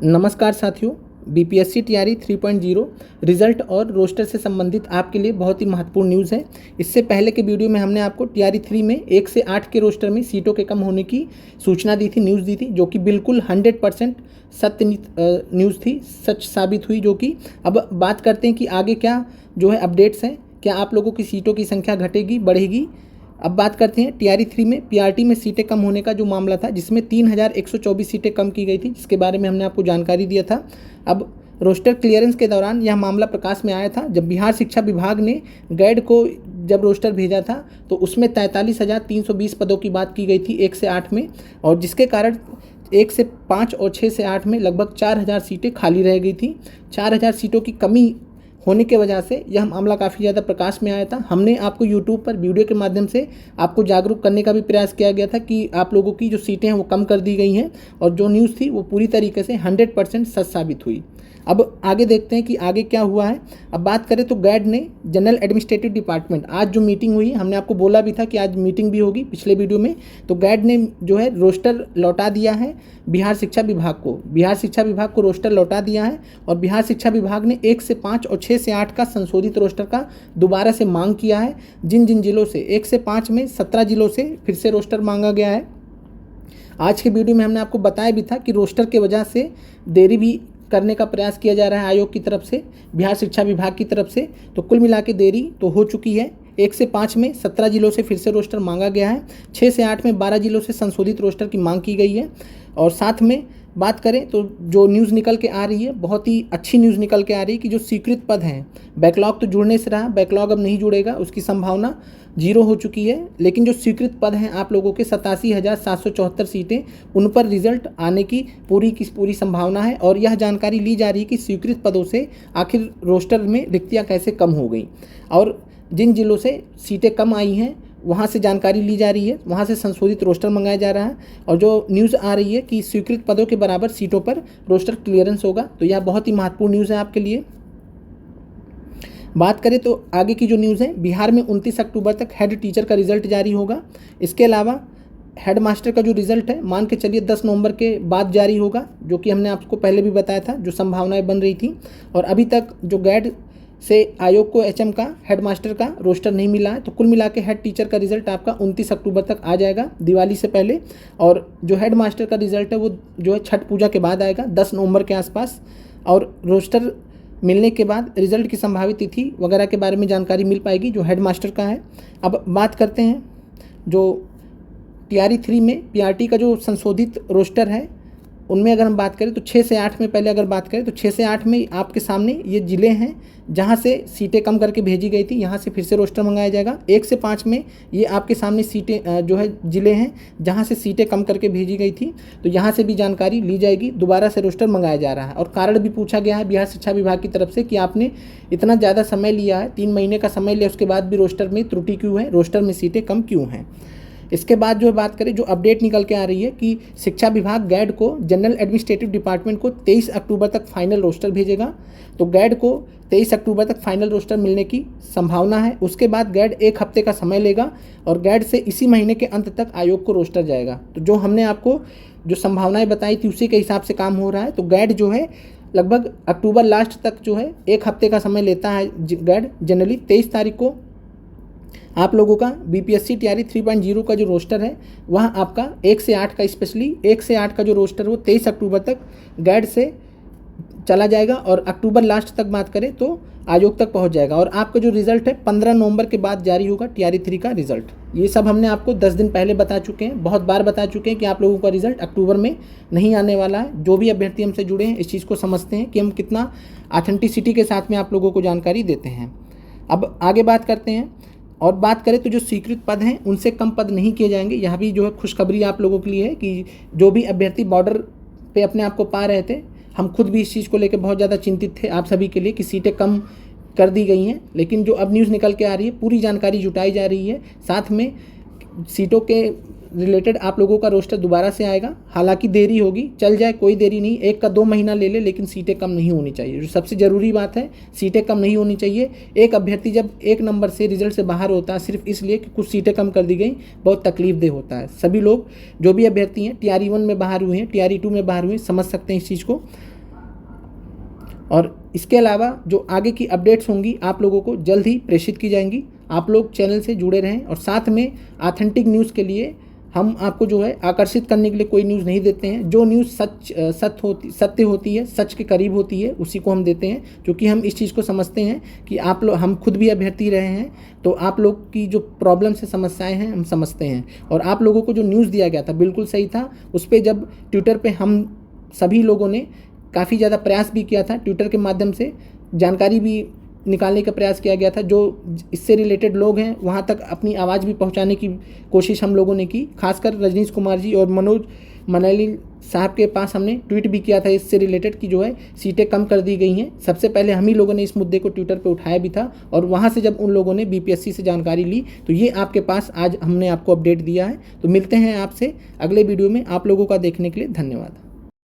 नमस्कार साथियों, BPSC TRE 3.0 result और रोस्टर से संबंधित आपके लिए बहुत ही महत्वपूर्ण न्यूज़ है। इससे पहले के वीडियो में हमने आपको टीआरई 3 में 1 से 8 के रोस्टर में सीटों के कम होने की सूचना दी थी, न्यूज़ दी थी, जो कि बिल्कुल 100% सत्य न्यूज़ थी, सच साबित हुई। जो कि अब बात करते हैं कि आगे क्या जो है अपडेट्स हैं, क्या आप लोगों की सीटों की संख्या घटेगी बढ़ेगी। अब बात करते हैं टीआरई 3 में पीआरटी में सीटें कम होने का जो मामला था, जिसमें 3124 सीटें कम की गई थी, जिसके बारे में हमने आपको जानकारी दिया था। अब रोस्टर क्लियरेंस के दौरान यह मामला प्रकाश में आया था, जब बिहार शिक्षा विभाग ने गैड को जब रोस्टर भेजा था तो उसमें 43,320 पदों की बात की गई थी 1 से 8 में, और जिसके कारण 1 से 5 और 6 से 8 में लगभग 4,000 सीटें खाली रह गई थी। 4,000 सीटों की कमी होने के वजह से यह मामला काफ़ी ज़्यादा प्रकाश में आया था। हमने आपको यूट्यूब पर वीडियो के माध्यम से आपको जागरूक करने का भी प्रयास किया गया था कि आप लोगों की जो सीटें हैं वो कम कर दी गई हैं, और जो न्यूज़ थी वो पूरी तरीके से 100% सच साबित हुई। अब आगे देखते हैं कि आगे क्या हुआ है। अब बात करें तो गैड ने जनरल एडमिनिस्ट्रेटिव डिपार्टमेंट, आज जो मीटिंग हुई, हमने आपको बोला भी था कि आज मीटिंग भी होगी पिछले वीडियो में, तो गैड ने जो है रोस्टर लौटा दिया है बिहार शिक्षा विभाग को। बिहार शिक्षा विभाग को रोस्टर लौटा दिया है, और बिहार शिक्षा विभाग ने 1 से 5 और 6 से 8 का संशोधित रोस्टर का दोबारा से मांग किया है। जिन जिन जिलों से 1 से 5 में 17 जिलों से फिर से रोस्टर मांगा गया है। आज के वीडियो में हमने आपको बताया भी था कि रोस्टर के वजह से देरी भी करने का प्रयास किया जा रहा है आयोग की तरफ से, बिहार शिक्षा विभाग की तरफ से। तो कुल मिला के देरी तो हो चुकी है। 1 से 5 में 17 जिलों से फिर से रोस्टर मांगा गया है। 6 से 8 में 12 जिलों से संशोधित रोस्टर की मांग की गई है। और साथ में बात करें तो जो न्यूज़ निकल के आ रही है, बहुत ही अच्छी न्यूज़ निकल के आ रही है कि जो स्वीकृत पद हैं, बैकलॉग तो जुड़ने से रहा, बैकलॉग अब नहीं जुड़ेगा, उसकी संभावना 0 हो चुकी है। लेकिन जो स्वीकृत पद हैं आप लोगों के 87,774 सीटें, उन पर रिजल्ट आने की पूरी संभावना है। और यह जानकारी ली जा रही है कि स्वीकृत पदों से आखिर रोस्टर में रिक्तियाँ कैसे कम हो गई, और जिन जिलों से सीटें कम आई हैं वहाँ से जानकारी ली जा रही है, वहाँ से संशोधित रोस्टर मंगाया जा रहा है। और जो न्यूज़ आ रही है कि स्वीकृत पदों के बराबर सीटों पर रोस्टर क्लियरेंस होगा, तो यह बहुत ही महत्वपूर्ण न्यूज़ है आपके लिए। बात करें तो आगे की जो न्यूज़ है, बिहार में 29 अक्टूबर तक हेड टीचर का रिजल्ट जारी होगा। इसके अलावा हेड मास्टर का जो रिजल्ट है, मान के चलिए 10 नवंबर के बाद जारी होगा, जो कि हमने आपको पहले भी बताया था, जो संभावनाएं बन रही थी। और अभी तक जो गैड से आयोग को एचएम का, हेड मास्टर का रोस्टर नहीं मिला है। तो कुल मिला के हेड टीचर का रिजल्ट आपका 29 अक्टूबर तक आ जाएगा, दिवाली से पहले। और जो हेड मास्टर का रिजल्ट है वो जो है छठ पूजा के बाद आएगा, 10 नवंबर के आसपास। और रोस्टर मिलने के बाद रिजल्ट की संभावित तिथि वगैरह के बारे में जानकारी मिल पाएगी जो हेड मास्टर का है। अब बात करते हैं जो टीआरई 3 में पीआरटी का जो संशोधित रोस्टर है, उनमें अगर हम बात करें तो 6 से 8 में पहले अगर बात करें तो 6 से 8 में आपके सामने ये ज़िले हैं जहाँ से सीटें कम करके भेजी गई थी, यहाँ से फिर से रोस्टर मंगाया जाएगा। 1 से 5 में ये आपके सामने सीटें जो है ज़िले हैं जहाँ से सीटें कम करके भेजी गई थी, तो यहाँ से भी जानकारी ली जाएगी, दोबारा से रोस्टर मंगाया जा रहा है। और कारण भी पूछा गया है बिहार शिक्षा विभाग की तरफ से कि आपने इतना ज़्यादा समय लिया है, 3 महीने का समय लिया, उसके बाद भी रोस्टर में त्रुटि क्यों है, रोस्टर में सीटें कम क्यों हैं। इसके बाद जो बात करें, जो अपडेट निकल के आ रही है कि शिक्षा विभाग गैड को जनरल एडमिनिस्ट्रेटिव डिपार्टमेंट को 23 अक्टूबर तक फाइनल रोस्टर भेजेगा। तो गैड को 23 अक्टूबर तक फाइनल रोस्टर मिलने की संभावना है। उसके बाद गैड 1 हफ्ते का समय लेगा, और गैड से इसी महीने के अंत तक आयोग को रोस्टर जाएगा। तो जो हमने आपको जो संभावनाएं बताई थी उसी के हिसाब से काम हो रहा है। तो गैड जो है लगभग अक्टूबर लास्ट तक जो है 1 हफ्ते का समय लेता है गैड जनरली। 23 तारीख को आप लोगों का बीपीएससी टीआरई 3.0 का जो रोस्टर है, वह आपका 1 से 8 का, स्पेशली 1 से 8 का जो रोस्टर वो 23 अक्टूबर तक गैड से चला जाएगा, और अक्टूबर लास्ट तक बात करें तो आयोग तक पहुंच जाएगा। और आपका जो रिजल्ट है 15 नवंबर के बाद जारी होगा टीआरई 3 का रिजल्ट। ये सब हमने आपको 10 दिन पहले बता चुके हैं, बहुत बार बता चुके हैं कि आप लोगों का रिजल्ट अक्टूबर में नहीं आने वाला है। जो भी अभ्यर्थी हमसे जुड़े हैं इस चीज़ को समझते हैं कि हम कितना ऑथेंटिसिटी के साथ में आप लोगों को जानकारी देते हैं। अब आगे बात करते हैं, और बात करें तो जो स्वीकृत पद हैं उनसे कम पद नहीं किए जाएंगे। यह भी जो है खुशखबरी आप लोगों के लिए है कि जो भी अभ्यर्थी बॉर्डर पे अपने आप को पा रहे थे, हम खुद भी इस चीज़ को लेकर बहुत ज़्यादा चिंतित थे आप सभी के लिए कि सीटें कम कर दी गई हैं। लेकिन जो अब न्यूज़ निकल के आ रही है, पूरी जानकारी जुटाई जा रही है, साथ में सीटों के रिलेटेड आप लोगों का रोस्टर दोबारा से आएगा। हालांकि देरी होगी, चल जाए, कोई देरी नहीं, 1 का 2 महीना ले ले, लेकिन सीटें कम नहीं होनी चाहिए। जो सबसे ज़रूरी बात है, सीटें कम नहीं होनी चाहिए। एक अभ्यर्थी जब 1 नंबर से रिजल्ट से बाहर होता है सिर्फ इसलिए कि कुछ सीटें कम कर दी गई, बहुत तकलीफदेह होता है। सभी लोग जो भी अभ्यर्थी हैं टीआरई 1 में बाहर हुए हैं, टीआरई 2 में बाहर हुए, समझ सकते हैं इस चीज़ को। और इसके अलावा जो आगे की अपडेट्स होंगी आप लोगों को जल्द ही प्रेषित की जाएंगी। आप लोग चैनल से जुड़े रहें और साथ में ऑथेंटिक न्यूज़ के लिए हम आपको जो है आकर्षित करने के लिए कोई न्यूज़ नहीं देते हैं। जो न्यूज़ सत्य होती है, सच के करीब होती है, उसी को हम देते हैं, क्योंकि हम इस चीज़ को समझते हैं कि आप लोग, हम खुद भी अभ्यर्थी रहे हैं, तो आप लोग की जो प्रॉब्लम से समस्याएं हैं हम समझते हैं। और आप लोगों को जो न्यूज़ दिया गया था बिल्कुल सही था। उस पर जब ट्विटर पर हम सभी लोगों ने काफ़ी ज़्यादा प्रयास भी किया था, ट्विटर के माध्यम से जानकारी भी निकालने का प्रयास किया गया था। जो इससे रिलेटेड लोग हैं वहाँ तक अपनी आवाज़ भी पहुँचाने की कोशिश हम लोगों ने की। खासकर रजनीश कुमार जी और मनोज मनाली साहब के पास हमने ट्वीट भी किया था इससे रिलेटेड कि जो है सीटें कम कर दी गई हैं। सबसे पहले हम ही लोगों ने इस मुद्दे को ट्विटर पे उठाया भी था, और वहाँ से जब उन लोगों ने बीपीएससी से जानकारी ली तो ये आपके पास आज हमने आपको अपडेट दिया है। तो मिलते हैं आपसे अगले वीडियो में। आप लोगों का देखने के लिए धन्यवाद।